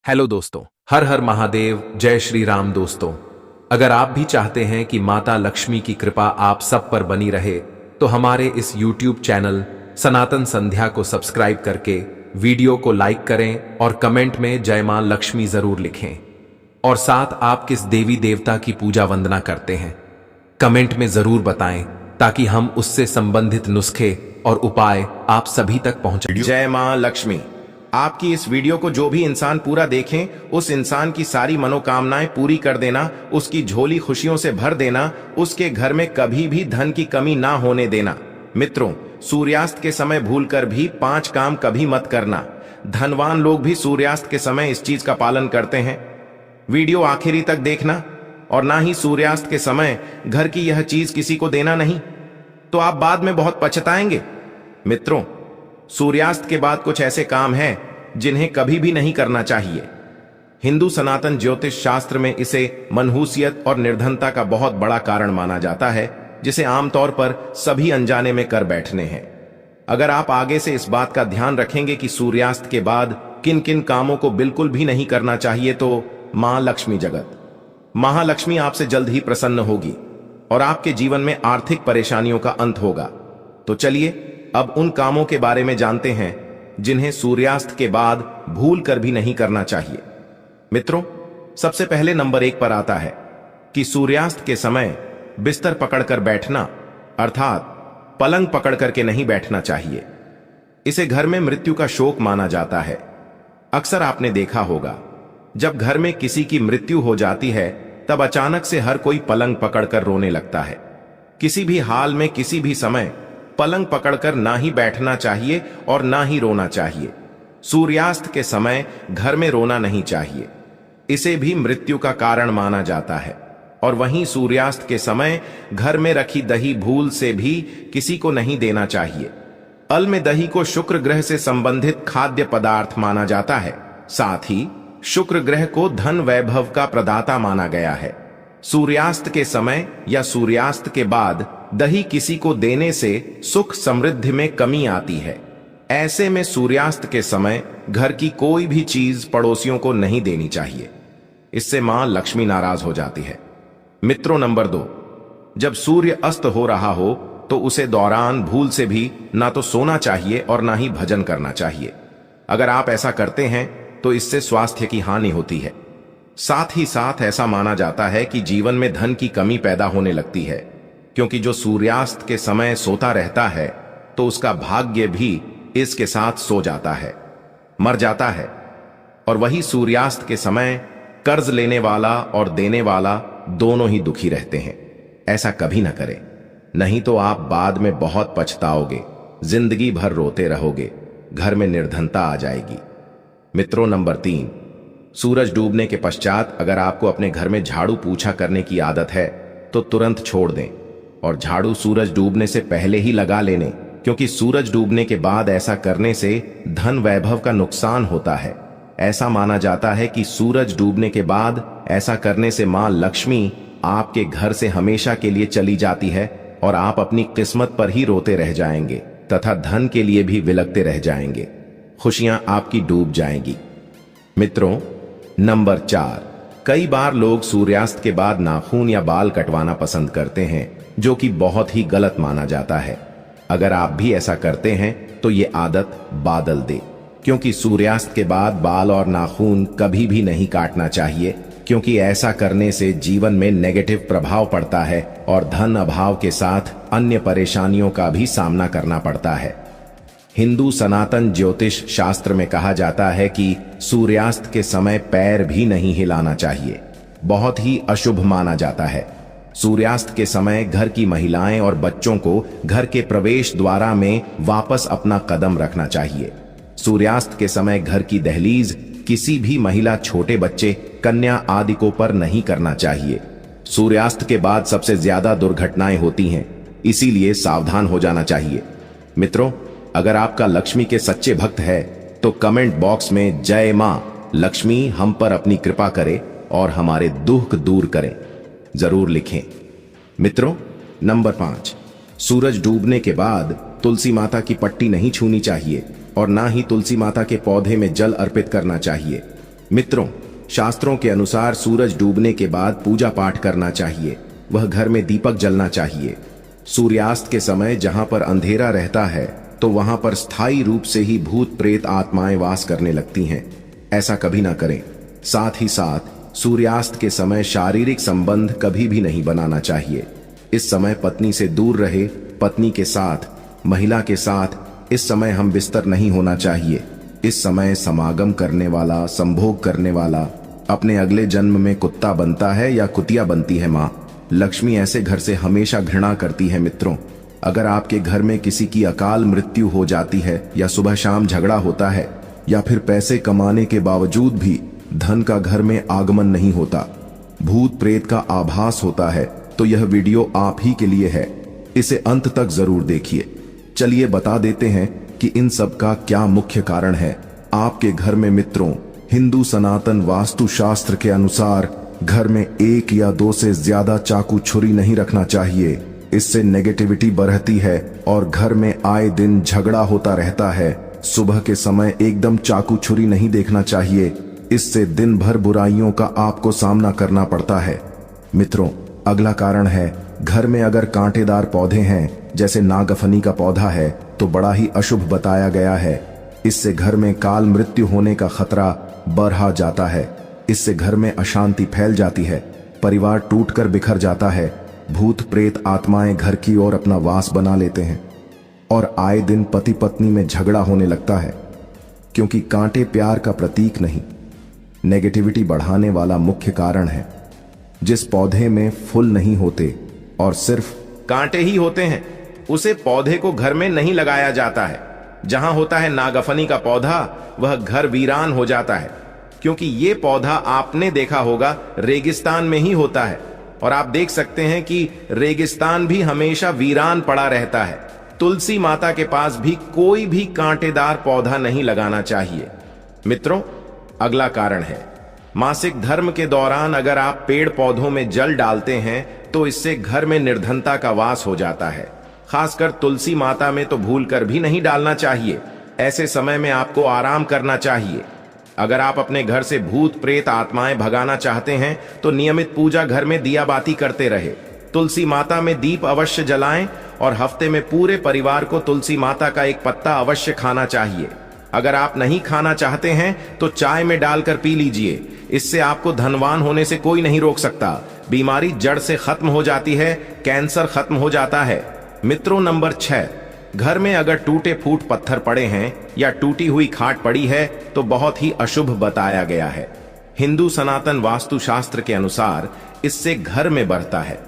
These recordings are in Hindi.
हेलो दोस्तों, हर हर महादेव, जय श्री राम। दोस्तों, अगर आप भी चाहते हैं कि माता लक्ष्मी की कृपा आप सब पर बनी रहे तो हमारे इस YouTube चैनल सनातन संध्या को सब्सक्राइब करके वीडियो को लाइक करें और कमेंट में जय मां लक्ष्मी जरूर लिखें। और साथ आप किस देवी देवता की पूजा वंदना करते हैं कमेंट में जरूर बताएं ताकि हम उससे संबंधित नुस्खे और उपाय आप सभी तक पहुंचाएं। जय मां लक्ष्मी। आपकी इस वीडियो को जो भी इंसान पूरा देखें उस इंसान की सारी मनोकामनाएं पूरी कर देना, उसकी झोली खुशियों से भर देना, उसके घर में कभी भी धन की कमी ना होने देना। मित्रों, सूर्यास्त के समय भूलकर भी 5 काम कभी मत करना। धनवान लोग भी सूर्यास्त के समय इस चीज का पालन करते हैं। वीडियो आखिरी तक देखना और ना ही सूर्यास्त के समय घर की यह चीज किसी को देना नहीं, तो आप बाद में बहुत पछताएंगे। मित्रों, सूर्यास्त के बाद कुछ ऐसे काम हैं जिन्हें कभी भी नहीं करना चाहिए। हिंदू सनातन ज्योतिष शास्त्र में इसे मनहूसियत और निर्धनता का बहुत बड़ा कारण माना जाता है, जिसे आमतौर पर सभी अनजाने में कर बैठने हैं। अगर आप आगे से इस बात का ध्यान रखेंगे कि सूर्यास्त के बाद किन किन कामों को बिल्कुल भी नहीं करना चाहिए, तो मां लक्ष्मी महालक्ष्मी आपसे जल्द ही प्रसन्न होगी और आपके जीवन में आर्थिक परेशानियों का अंत होगा। तो चलिए अब उन कामों के बारे में जानते हैं जिन्हें सूर्यास्त के बाद भूल कर भी नहीं करना चाहिए। मित्रों, सबसे पहले नंबर 1 पर आता है कि सूर्यास्त के समय बिस्तर पकड़कर बैठना, अर्थात पलंग पकड़ करके नहीं बैठना चाहिए। इसे घर में मृत्यु का शोक माना जाता है। अक्सर आपने देखा होगा, जब घर में किसी की मृत्यु हो जाती है तब अचानक से हर कोई पलंग पकड़कर रोने लगता है। किसी भी हाल में किसी भी समय पलंग पकड़कर ना ही बैठना चाहिए और ना ही रोना चाहिए। सूर्यास्त के समय घर में रोना नहीं चाहिए, इसे भी मृत्यु का कारण माना जाता है। और वहीं सूर्यास्त के समय घर में रखी दही भूल से भी किसी को नहीं देना चाहिए। अल में दही को शुक्र ग्रह से संबंधित खाद्य पदार्थ माना जाता है। साथ ही शुक्र ग्रह को धन वैभव का प्रदाता माना गया है। सूर्यास्त के समय या सूर्यास्त के बाद दही किसी को देने से सुख समृद्धि में कमी आती है। ऐसे में सूर्यास्त के समय घर की कोई भी चीज पड़ोसियों को नहीं देनी चाहिए, इससे मां लक्ष्मी नाराज हो जाती है। मित्रों, नंबर 2, जब सूर्य अस्त हो रहा हो तो उसे दौरान भूल से भी ना तो सोना चाहिए और ना ही भजन करना चाहिए। अगर आप ऐसा करते हैं तो इससे स्वास्थ्य की हानि होती है। साथ ही साथ ऐसा माना जाता है कि जीवन में धन की कमी पैदा होने लगती है, क्योंकि जो सूर्यास्त के समय सोता रहता है तो उसका भाग्य भी इसके साथ सो जाता है, मर जाता है। और वही सूर्यास्त के समय कर्ज लेने वाला और देने वाला दोनों ही दुखी रहते हैं। ऐसा कभी ना करें, नहीं तो आप बाद में बहुत पछताओगे, जिंदगी भर रोते रहोगे, घर में निर्धनता आ जाएगी। मित्रों, नंबर 3, सूरज डूबने के पश्चात अगर आपको अपने घर में झाड़ू पोछा करने की आदत है तो तुरंत छोड़ दें और झाड़ू सूरज डूबने से पहले ही लगा लेने, क्योंकि सूरज डूबने के बाद ऐसा करने से धन वैभव का नुकसान होता है। ऐसा माना जाता है कि सूरज डूबने के बाद ऐसा करने से मां लक्ष्मी आपके घर से हमेशा के लिए चली जाती है और आप अपनी किस्मत पर ही रोते रह जाएंगे तथा धन के लिए भी विलकते रह जाएंगे। खुशियां आपकी डूब जाएंगी। मित्रों, नंबर 4, कई बार लोग सूर्यास्त के बाद नाखून या बाल कटवाना पसंद करते हैं, जो कि बहुत ही गलत माना जाता है। अगर आप भी ऐसा करते हैं तो ये आदत बादल दे, क्योंकि सूर्यास्त के बाद बाल और नाखून कभी भी नहीं काटना चाहिए, क्योंकि ऐसा करने से जीवन में नेगेटिव प्रभाव पड़ता है और धन अभाव के साथ अन्य परेशानियों का भी सामना करना पड़ता है। हिंदू सनातन ज्योतिष शास्त्र में कहा जाता है कि सूर्यास्त के समय पैर भी नहीं हिलाना चाहिए, बहुत ही अशुभ माना जाता है। सूर्यास्त के समय घर की महिलाएं और बच्चों को घर के प्रवेश द्वार में वापस अपना कदम रखना चाहिए। सूर्यास्त के समय घर की दहलीज किसी भी महिला, छोटे बच्चे, कन्या आदि को पर नहीं करना चाहिए। सूर्यास्त के बाद सबसे ज्यादा दुर्घटनाएं होती हैं, इसीलिए सावधान हो जाना चाहिए। मित्रों, अगर आपका लक्ष्मी के सच्चे भक्त है तो कमेंट बॉक्स में जय मां लक्ष्मी हम पर अपनी कृपा करे और हमारे दुख दूर करें जरूर लिखें। मित्रों, नंबर 5, सूरज डूबने के बाद तुलसी माता की पट्टी नहीं छूनी चाहिए और ना ही तुलसी माता के पौधे में जल अर्पित करना चाहिए। मित्रों, शास्त्रों के अनुसार सूरज डूबने के बाद पूजा पाठ करना चाहिए। वह घर में दीपक जलना चाहिए। सूर्यास्त के समय जहां पर अंधेरा रहता है तो वहां पर स्थायी रूप से ही भूत प्रेत आत्माएं वास करने लगती हैं। ऐसा कभी ना करें। साथ ही साथ सूर्यास्त के समय शारीरिक संबंध कभी भी नहीं बनाना चाहिए। इस समय पत्नी से दूर रहे। पत्नी के साथ, महिला के साथ इस समय हम बिस्तर नहीं होना चाहिए। इस समय समागम करने वाला, संभोग करने वाला अपने अगले जन्म में कुत्ता बनता है या कुतिया बनती है। माँ लक्ष्मी ऐसे घर से हमेशा घृणा करती है। मित्रों, अगर आपके घर में किसी की अकाल मृत्यु हो जाती है या सुबह शाम झगड़ा होता है या फिर पैसे कमाने के बावजूद भी धन का घर में आगमन नहीं होता, भूत प्रेत का आभास होता है, तो यह वीडियो आप ही के लिए है। इसे अंत तक जरूर देखिए। चलिए बता देते हैं कि इन सब का क्या मुख्य कारण है आपके घर में। मित्रों, हिंदू सनातन वास्तु शास्त्र के अनुसार घर में 1 या 2 से ज्यादा चाकू छुरी नहीं रखना चाहिए। इससे नेगेटिविटी बढ़ती है और घर में आए दिन झगड़ा होता रहता है। सुबह के समय एकदम चाकू छुरी नहीं देखना चाहिए। इससे दिन भर बुराइयों का आपको सामना करना पड़ता है। मित्रों, अगला कारण है, घर में अगर कांटेदार पौधे हैं, जैसे नागफनी का पौधा है, तो बड़ा ही अशुभ बताया गया है। इससे घर में काल मृत्यु होने का खतरा बढ़ा जाता है। इससे घर में अशांति फैल जाती है, परिवार टूटकर बिखर जाता है, भूत प्रेत आत्माएं घर की ओर अपना वास बना लेते हैं और आए दिन पति पत्नी में झगड़ा होने लगता है, क्योंकि कांटे प्यार का प्रतीक नहीं, नेगेटिविटी बढ़ाने वाला मुख्य कारण है। जिस पौधे में फूल नहीं होते और सिर्फ कांटे ही होते हैं, उसे पौधे को घर में नहीं लगाया जाता है। जहां होता है नागफनी का पौधा, वह घर वीरान हो जाता है, क्योंकि ये पौधा आपने देखा होगा रेगिस्तान में ही होता है। और आप देख सकते हैं कि रेगिस्तान भी हमेशा वीरान पड़ा रहता है। तुलसी माता के पास भी कोई भी कांटेदार पौधा नहीं लगाना चाहिए। मित्रों, अगला कारण है, मासिक धर्म के दौरान अगर आप पेड़ पौधों में जल डालते हैं तो इससे घर में निर्धनता का वास हो जाता है। खासकर तुलसी माता में तो भूल कर भी नहीं डालना चाहिए। ऐसे समय में आपको आराम करना चाहिए। अगर आप अपने घर से भूत प्रेत आत्माएं भगाना चाहते हैं तो नियमित पूजा घर में दिया बाती करते रहे। तुलसी माता में दीप अवश्य जलाएं और हफ्ते में पूरे परिवार को तुलसी माता का एक पत्ता अवश्य खाना चाहिए। अगर आप नहीं खाना चाहते हैं तो चाय में डालकर पी लीजिए। इससे आपको धनवान होने से कोई नहीं रोक सकता। बीमारी जड़ से खत्म हो जाती है, कैंसर खत्म हो जाता है। मित्रों, नंबर 6, घर में अगर टूटे फूट पत्थर पड़े हैं या टूटी हुई खाट पड़ी है तो बहुत ही अशुभ बताया गया है। हिंदू सनातन वास्तु शास्त्र के अनुसार इससे घर में बढ़ता है।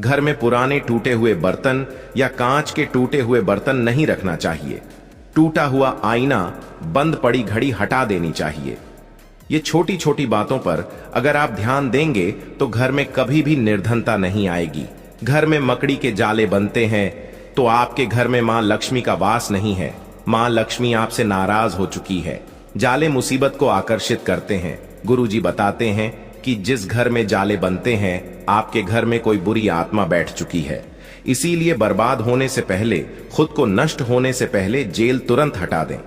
घर में पुराने टूटे हुए बर्तन या कांच के टूटे हुए बर्तन नहीं रखना चाहिए। टूटा हुआ आईना, बंद पड़ी घड़ी हटा देनी चाहिए। ये छोटी छोटी बातों पर अगर आप ध्यान देंगे तो घर में कभी भी निर्धनता नहीं आएगी। घर में मकड़ी के जाले बनते हैं तो आपके घर में मां लक्ष्मी का वास नहीं है। मां लक्ष्मी आपसे नाराज हो चुकी है। जाले मुसीबत को आकर्षित करते हैं। गुरुजी बताते हैं कि जिस घर में जाले बनते हैं, आपके घर में कोई बुरी आत्मा बैठ चुकी है। इसीलिए बर्बाद होने से पहले, खुद को नष्ट होने से पहले जेल तुरंत हटा दें।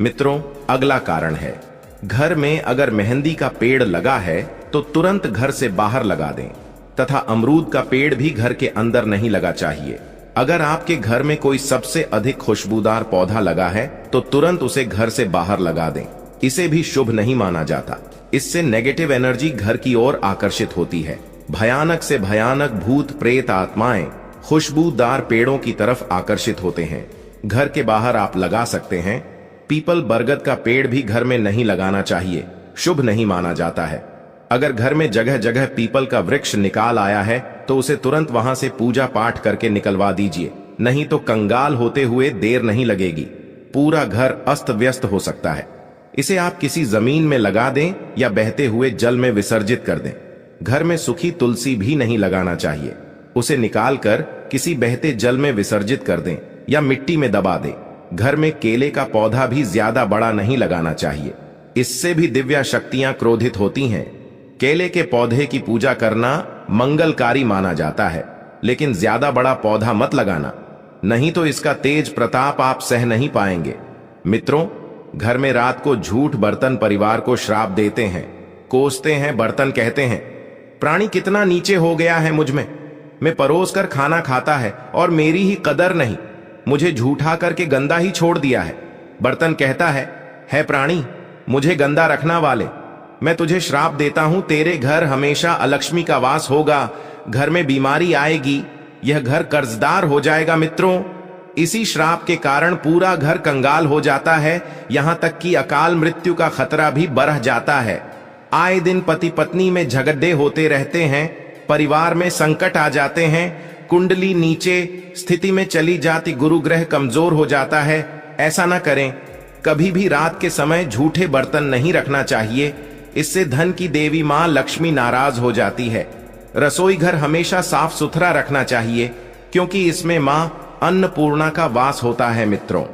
मित्रों, अगला कारण है, घर में अगर मेहंदी का पेड़ लगा है तो तुरंत घर से बाहर लगा दें, तथा अमरूद का पेड़ भी घर के अंदर नहीं लगा चाहिए। अगर आपके घर में कोई सबसे अधिक खुशबूदार पौधा लगा है तो तुरंत उसे घर से बाहर लगा दें। इसे भी शुभ नहीं माना जाता। इससे नेगेटिव एनर्जी घर की ओर आकर्षित होती है। भयानक से भयानक भूत प्रेत आत्माएं खुशबूदार पेड़ों की तरफ आकर्षित होते हैं। घर के बाहर आप लगा सकते हैं। पीपल बरगद का पेड़ भी घर में नहीं लगाना चाहिए, शुभ नहीं माना जाता है। अगर घर में जगह जगह पीपल का वृक्ष निकाल आया है तो उसे तुरंत वहां से पूजा पाठ करके निकलवा दीजिए, नहीं तो कंगाल होते हुए देर नहीं लगेगी। पूरा घर अस्त व्यस्त हो सकता है। इसे आप किसी जमीन में लगा दें या बहते हुए जल में विसर्जित कर दें। घर में सूखी तुलसी भी नहीं लगाना चाहिए। उसे निकालकर किसी बहते जल में विसर्जित कर दें या मिट्टी में दबा दें। घर में केले का पौधा भी ज्यादा बड़ा नहीं लगाना चाहिए। इससे भी दिव्य शक्तियां क्रोधित होती हैं। केले के पौधे की पूजा करना मंगलकारी माना जाता है, लेकिन ज्यादा बड़ा पौधा मत लगाना, नहीं तो इसका तेज प्रताप आप सह नहीं पाएंगे। मित्रों, घर में रात को झूठ बर्तन परिवार को श्राप देते हैं। कोसते हैं, बर्तन कहते हैं, प्राणी कितना नीचे हो गया है मुझ में। मैं परोस कर खाना खाता है और मेरी ही कदर नहीं, मुझे झूठा करके गंदा ही छोड़ दिया है। बर्तन कहता है प्राणी मुझे गंदा रखना वाले, मैं तुझे श्राप देता हूं, तेरे घर हमेशा अलक्ष्मी का वास होगा, घर में बीमारी आएगी, यह घर कर्जदार हो जाएगा। मित्रों, इसी श्राप के कारण पूरा घर कंगाल हो जाता है, यहां तक कि अकाल मृत्यु का खतरा भी बढ़ जाता है। आए दिन पति पत्नी में झगड़े होते रहते हैं, परिवार में संकट आ जाते हैं, कुंडली नीचे स्थिति में चली जाती, गुरु ग्रह कमजोर हो जाता है। ऐसा ना करें, कभी भी रात के समय झूठे बर्तन नहीं रखना चाहिए, इससे धन की देवी मां लक्ष्मी नाराज हो जाती है। रसोई घर हमेशा साफ सुथरा रखना चाहिए, क्योंकि इसमें मां अन्नपूर्णा का वास होता है। मित्रों,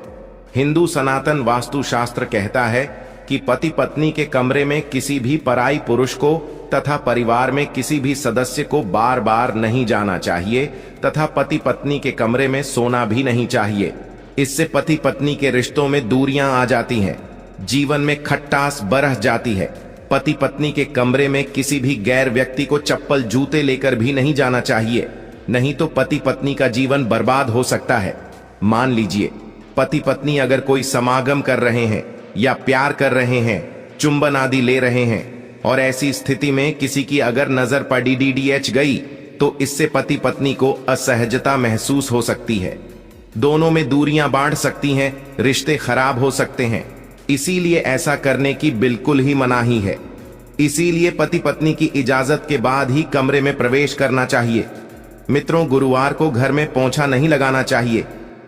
हिंदू सनातन वास्तु शास्त्र कहता है कि पति पत्नी के कमरे में किसी भी पराई पुरुष को तथा परिवार में किसी भी सदस्य को बार बार नहीं जाना चाहिए तथा पति पत्नी के कमरे में सोना भी नहीं चाहिए। इससे पति पत्नी के रिश्तों में दूरियां आ जाती हैं, जीवन में खट्टास बरह जाती है। पति पत्नी के कमरे में किसी भी गैर व्यक्ति को चप्पल जूते लेकर भी नहीं जाना चाहिए, नहीं तो पति पत्नी का जीवन बर्बाद हो सकता है। मान लीजिए पति पत्नी अगर कोई समागम कर रहे हैं या प्यार कर रहे हैं, चुंबन आदि ले रहे हैं, और ऐसी स्थिति में किसी की अगर नजर पड़ी DDH गई तो इससे पति पत्नी को असहजता महसूस हो सकती है, दोनों में दूरियां बढ़ सकती हैं, रिश्ते खराब हो सकते हैं। इसीलिए ऐसा करने की बिल्कुल ही मनाही है। इसीलिए पति पत्नी की इजाजत के बाद ही कमरे में प्रवेश करना चाहिए। मित्रों, गुरुवार को घर में पोंछा नहीं लगाना चाहिए,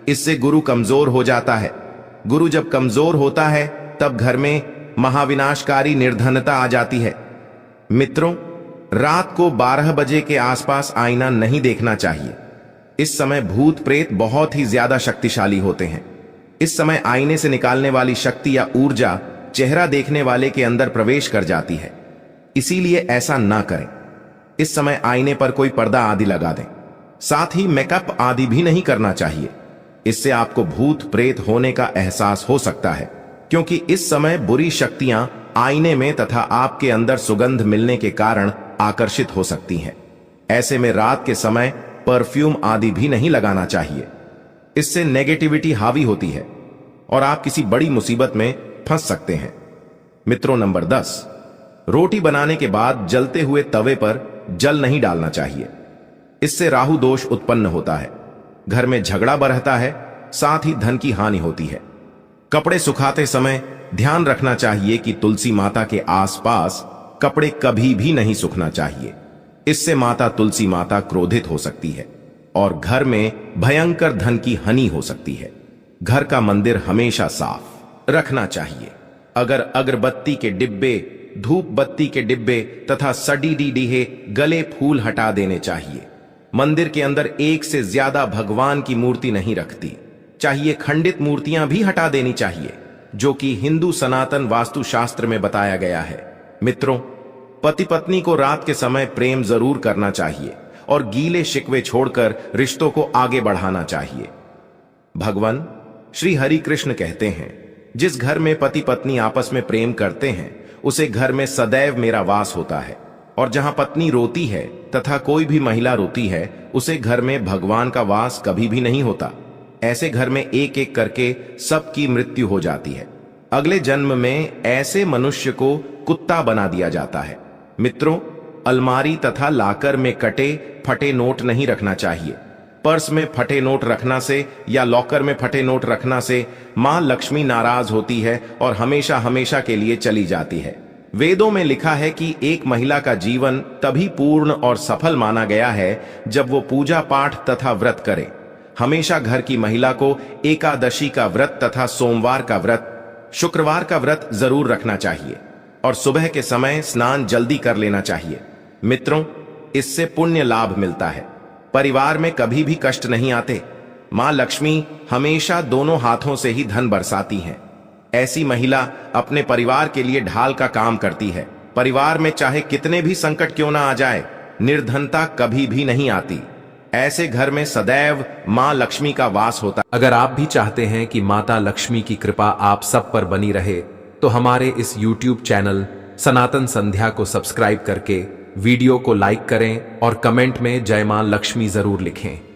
इससे गुरु कमजोर हो जाता है। गुरु जब कमजोर होता है तब घर में महाविनाशकारी निर्धनता आ जाती है। मित्रों, रात को 12 बजे के आसपास आईना नहीं देखना चाहिए। इस समय भूत प्रेत बहुत ही ज्यादा शक्तिशाली होते हैं। इस समय आईने से निकालने वाली शक्ति या ऊर्जा चेहरा देखने वाले के अंदर प्रवेश कर जाती है, इसीलिए ऐसा ना करें। इस समय आईने पर कोई पर्दा आदि लगा दें, साथ ही मेकअप आदि भी नहीं करना चाहिए। इससे आपको भूत प्रेत होने का एहसास हो सकता है, क्योंकि इस समय बुरी शक्तियां आईने में तथा आपके अंदर सुगंध मिलने के कारण आकर्षित हो सकती हैं। ऐसे में रात के समय परफ्यूम आदि भी नहीं लगाना चाहिए, इससे नेगेटिविटी हावी होती है और आप किसी बड़ी मुसीबत में फंस सकते हैं। मित्रों, नंबर 10, रोटी बनाने के बाद जलते हुए तवे पर जल नहीं डालना चाहिए, इससे राहु दोष उत्पन्न होता है, घर में झगड़ा बढ़ता है, साथ ही धन की हानि होती है। कपड़े सुखाते समय ध्यान रखना चाहिए कि तुलसी माता के आसपास कपड़े कभी भी नहीं सूखना चाहिए, इससे माता तुलसी माता क्रोधित हो सकती है और घर में भयंकर धन की हानि हो सकती है। घर का मंदिर हमेशा साफ रखना चाहिए। अगर अगरबत्ती के डिब्बे, धूप बत्ती के डिब्बे तथा सड़ी डीडीहे गले फूल हटा देने चाहिए। मंदिर के अंदर एक से ज्यादा भगवान की मूर्ति नहीं रखती चाहिए, खंडित मूर्तियां भी हटा देनी चाहिए, जो कि हिंदू सनातन वास्तु शास्त्र में बताया गया है। मित्रों, पति पत्नी को रात के समय प्रेम जरूर करना चाहिए और गीले शिकवे छोड़कर रिश्तों को आगे बढ़ाना चाहिए। भगवान श्री हरि कृष्ण कहते हैं, जिस घर में पति पत्नी आपस में प्रेम करते हैं उसे घर में सदैव मेरा वास होता है, और जहां पत्नी रोती है तथा कोई भी महिला रोती है उसे घर में भगवान का वास कभी भी नहीं होता। ऐसे घर में एक एक करके सबकी मृत्यु हो जाती है। अगले जन्म में ऐसे मनुष्य को कुत्ता बना दिया जाता है। मित्रों, अलमारी तथा लाकर में कटे फटे नोट नहीं रखना चाहिए। पर्स में फटे नोट रखना से या लॉकर में फटे नोट रखना से मां लक्ष्मी नाराज होती है और हमेशा हमेशा के लिए चली जाती है। वेदों में लिखा है कि एक महिला का जीवन तभी पूर्ण और सफल माना गया है जब वो पूजा पाठ तथा व्रत करे। हमेशा घर की महिला को एकादशी का व्रत तथा सोमवार का व्रत, शुक्रवार का व्रत जरूर रखना चाहिए और सुबह के समय स्नान जल्दी कर लेना चाहिए। मित्रों, इससे पुण्य लाभ मिलता है, परिवार में कभी भी कष्ट नहीं आते। मां लक्ष्मी हमेशा दोनों हाथों से ही धन बरसाती हैं। ऐसी महिला अपने परिवार के लिए ढाल का काम करती है। परिवार में चाहे कितने भी संकट क्यों ना आ जाए, निर्धनता कभी भी नहीं आती। ऐसे घर में सदैव मां लक्ष्मी का वास होता। अगर आप भी चाहते हैं कि माता लक्ष्मी की कृपा आप सब पर बनी रहे, तो हमारे इस YouTube चैनल सनातन संध्या को सब्सक्राइब करके वीडियो को लाइक करें और कमेंट में जय मां लक्ष्मी जरूर लिखें।